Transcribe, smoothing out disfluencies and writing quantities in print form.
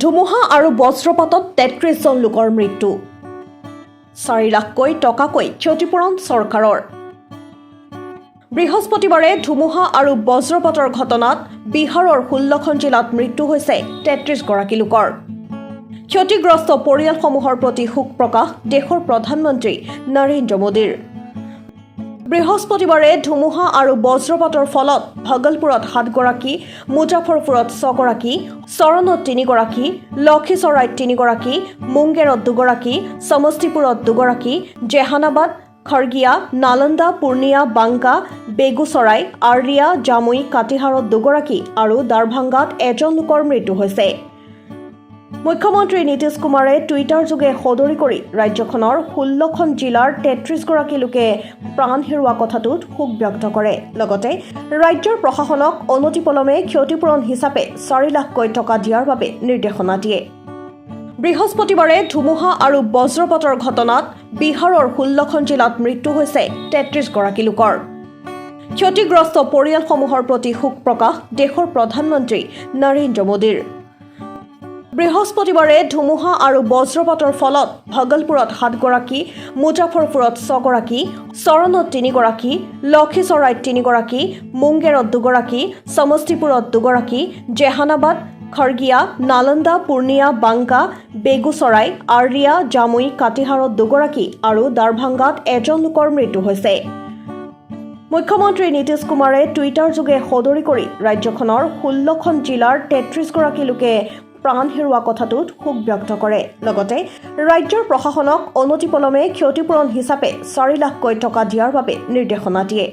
ধুমুহা আৰু বজ্ৰপাতত ৩৩ জন লোকৰ মৃত্যু ৪ লাখকৈ টকাকৈ ক্ষতিপূৰণ চৰকাৰৰ বৃহস্পতিবাৰে ধুমুহা আৰু বজ্ৰপাতৰ ঘটনাত বিহাৰৰ ১৬খন জিলাত মৃত্যু হৈছে ৩৩ গৰাকী লোকৰ ক্ষতিগ্ৰস্ত পৰিয়ালসমূহৰ প্ৰতি শোক প্ৰকাশ দেশৰ প্ৰধানমন্ত্ৰী নৰেন্দ্ৰ মোদীৰ বৃহস্পতিবাৰে ধুমুহা আৰু বজ্ৰপাতৰ ফলত ভাগলপুৰত ৭ গৰাকী, মুজাফৰপুৰত ৬ গৰাকী, চৰণত ৩ গৰাকী, লক্ষীসৰাইত ৩ গৰাকী, মুংগেৰত ২ গৰাকী, সমষ্টিপুৰত ২ গৰাকী, জেহানাবাদ, খৰগিয়া, নালন্দা, পূৰ্ণিয়া, বাংকা, বেগুচৰাই, আৰৰিয়া, জামুই, কাটিহাৰত ২ গৰাকী আৰু দাৰভাংগাত ১জন লোকৰ মৃত্যু হৈছে। মুখ্যমন্ত্ৰী নীতিশ কুমাৰে টুইটাৰযোগে সদৰি কৰি ৰাজ্যখনৰ ১৬খন জিলাৰ ৩৩ গৰাকী লোকে প্ৰাণ হেৰুওৱা কথাটোত শোক ব্যক্ত কৰে। লগতে ৰাজ্যৰ প্ৰশাসনক অনতিপলমে ক্ষতিপূৰণ হিচাপে ৪ লাখকৈ টকা দিয়াৰ বাবে নিৰ্দেশনা দিয়ে। বৃহস্পতিবাৰে ধুমুহা আৰু বজ্ৰপাতৰ ঘটনাত বিহাৰৰ ১৬খন জিলাত মৃত্যু হৈছে ৩৩ গৰাকী লোকৰ ক্ষতিগ্ৰস্ত পৰিয়ালসমূহৰ প্ৰতি শোক প্ৰকাশ দেশৰ প্ৰধানমন্ত্ৰী নৰেন্দ্ৰ মোদীৰ বৃহস্পতিবাৰে ধুমুহা আৰু বজ্ৰপাতৰ ফলত ভাগলপুৰত ৭ গৰাকী, মুজাফৰপুৰত ৬ গৰাকী, চৰণত ৩ গৰাকী, লক্ষীসৰাইত ৩ গৰাকী, মুংগেৰত ২ গৰাকী, সমষ্টিপুৰত ২ গৰাকী, জেহানাবাদ, খৰগিয়া, নালন্দা, পূৰ্ণিয়া, বাংকা, বেগুচৰাই, আৰৰিয়া, জামুই, কাটিহাৰত ২ গৰাকী আৰু দাৰভাংগাত ১জন লোকৰ মৃত্যু হৈছে। মুখ্যমন্ত্ৰী নীতিশ কুমাৰে টুইটাৰযোগে সদৰি কৰি ৰাজ্যখনৰ ১৬খন জিলাৰ ৩৩ গৰাকী লোকে প্ৰাণ হেৰুওৱা কথাটোত শোক ব্যক্ত কৰে। লগতে ৰাজ্যৰ প্ৰশাসনক অনতিপলমে ক্ষতিপূৰণ হিচাপে ৪ লাখকৈ টকা দিয়াৰ বাবে নিৰ্দেশনা দিয়ে।